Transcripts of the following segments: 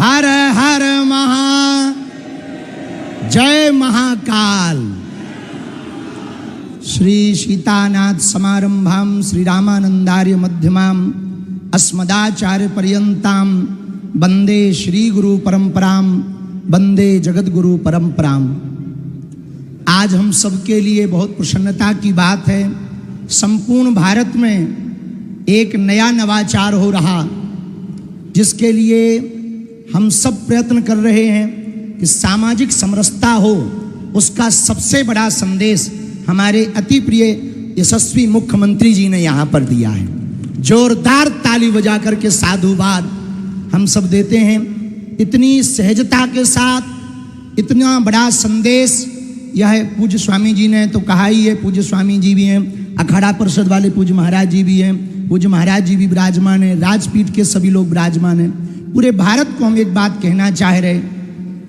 हर हर जय महाकाल। श्री सीतानाथ समारंभाम श्री रामानंदार्य मध्यमाम अस्मदाचार्य पर्यंताम वंदे श्री गुरु परंपराम वंदे जगत गुरु परंपराम। आज हम सबके लिए बहुत प्रसन्नता की बात है, संपूर्ण भारत में एक नया नवाचार हो रहा, जिसके लिए हम सब प्रयत्न कर रहे हैं कि सामाजिक समरसता हो। उसका सबसे बड़ा संदेश हमारे अति प्रिय यशस्वी मुख्यमंत्री जी ने यहाँ पर दिया है। जोरदार ताली बजा करके साधुवाद हम सब देते हैं। इतनी सहजता के साथ इतना बड़ा संदेश यह पूज्य स्वामी जी ने तो कहा ही है। पूज्य स्वामी जी भी हैं, अखाड़ा परिषद वाले पूज्य महाराज जी भी हैं, पूज्य महाराज जी भी विराजमान हैं, राजपीठ के सभी लोग विराजमान हैं। पूरे भारत को हम एक बात कहना चाह रहे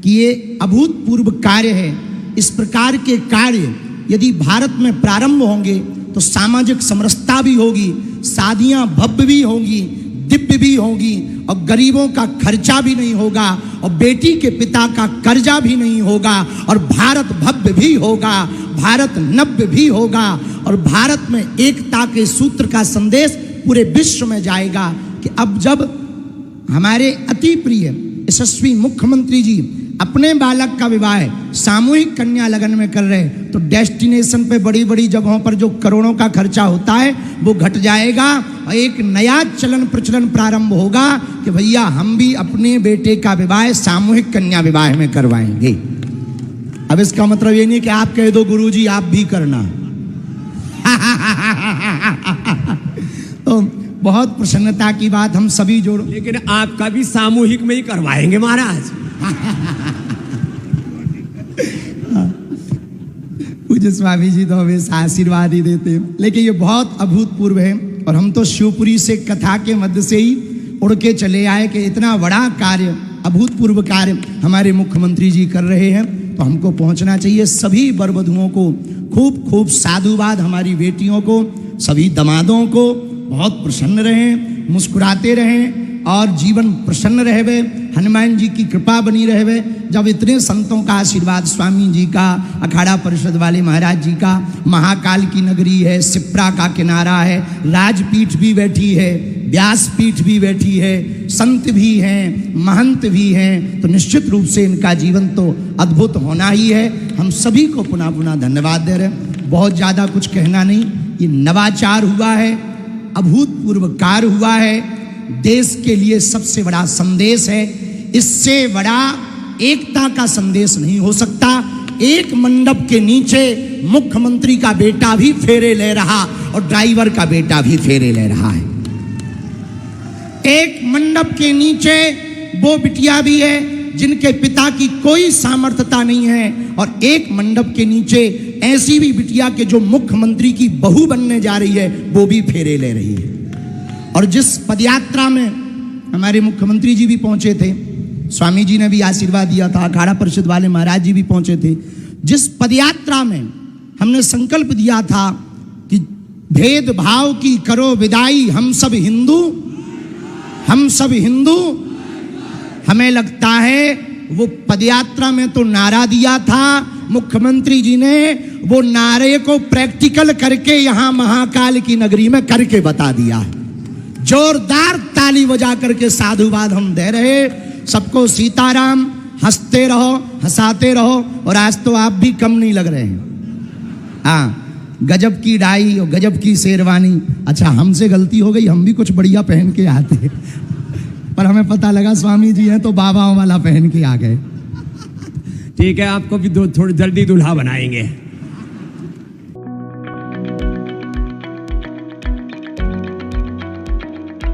कि ये अभूतपूर्व कार्य है। इस प्रकार के कार्य यदि भारत में प्रारंभ होंगे तो सामाजिक समरसता भी होगी, शादियां भव्य भी होंगी, दिव्य भी होगी, और गरीबों का खर्चा भी नहीं होगा, और बेटी के पिता का कर्जा भी नहीं होगा, और भारत भव्य भी होगा, भारत नव्य भी होगा, और भारत में एकता के सूत्र का संदेश पूरे विश्व में जाएगा कि अब जब हमारे अति प्रिय यशस्वी मुख्यमंत्री जी अपने बालक का विवाह सामूहिक कन्या लगन में कर रहे, तो डेस्टिनेशन पे बड़ी बड़ी जगहों पर जो करोड़ों का खर्चा होता है वो घट जाएगा, और एक नया चलन प्रचलन प्रारंभ होगा कि भैया हम भी अपने बेटे का विवाह सामूहिक कन्या विवाह में करवाएंगे। अब इसका मतलब ये नहीं कि आप कह दो गुरुजी आप भी करना। तो बहुत प्रसन्नता की बात, हम सभी जोड़ो, लेकिन आपका भी सामूहिक में ही करवाएंगे महाराज। पूज्य स्वामी जी तो हमेशा आशीर्वाद ही देते हैं, लेकिन ये बहुत अभूतपूर्व है। और हम तो शिवपुरी से कथा के मध्य से ही उड़ के चले आए कि इतना बड़ा कार्य, अभूतपूर्व कार्य हमारे मुख्यमंत्री जी कर रहे हैं, तो हमको पहुंचना चाहिए। सभी वर वधुओं को खूब खूब साधुवाद, हमारी बेटियों को, सभी दमादों को बहुत प्रसन्न रहें, मुस्कुराते रहें और जीवन प्रसन्न रहवे, हनुमान जी की कृपा बनी रहवे। जब इतने संतों का आशीर्वाद, स्वामी जी का, अखाड़ा परिषद वाले महाराज जी का, महाकाल की नगरी है, सिप्रा का किनारा है, राजपीठ भी बैठी है, व्यासपीठ भी बैठी है, संत भी हैं, महंत भी हैं, तो निश्चित रूप से इनका जीवन तो अद्भुत होना ही है। हम सभी को पुनः पुनः धन्यवाद दे रहे हैं। बहुत ज़्यादा कुछ कहना नहीं, ये नवाचार हुआ है, अभूतपूर्व कार्य हुआ है, देश के लिए सबसे बड़ा संदेश है। इससे बड़ा एकता का संदेश नहीं हो सकता। एक मंडप के नीचे मुख्यमंत्री का बेटा भी फेरे ले रहा और ड्राइवर का बेटा भी फेरे ले रहा है। एक मंडप के नीचे वो बिटिया भी है जिनके पिता की कोई सामर्थ्यता नहीं है, और एक मंडप के नीचे ऐसी भी बिटिया के जो मुख्यमंत्री की बहू बनने जा रही है, वो भी फेरे ले रही है। और जिस पदयात्रा में हमारे मुख्यमंत्री जी भी पहुंचे थे, स्वामी जी ने भी आशीर्वाद दिया था, अखाड़ा परिषद वाले महाराज जी भी पहुंचे थे, जिस पदयात्रा में हमने संकल्प दिया था कि भेदभाव की करो विदाई, हम सब हिंदू, हम सब हिंदू। हमें लगता है वो पदयात्रा में तो नारा दिया था, मुख्यमंत्री जी ने वो नारे को प्रैक्टिकल करके यहां महाकाल की नगरी में करके बता दिया है। जोरदार ताली बजा करके साधुवाद हम दे रहे। सबको सीताराम, हंसते रहो, हंसाते रहो, और आज तो आप भी कम नहीं लग रहे हैं। हाँ, गजब की डाई और गजब की शेरवानी। अच्छा, हमसे गलती हो गई, हम भी कुछ बढ़िया पहन के आते, पर हमें पता लगा स्वामी जी हैं तो बाबाओं वाला पहन के आ गए। ठीक है, आपको भी थोड़ी जल्दी दूल्हा बनाएंगे।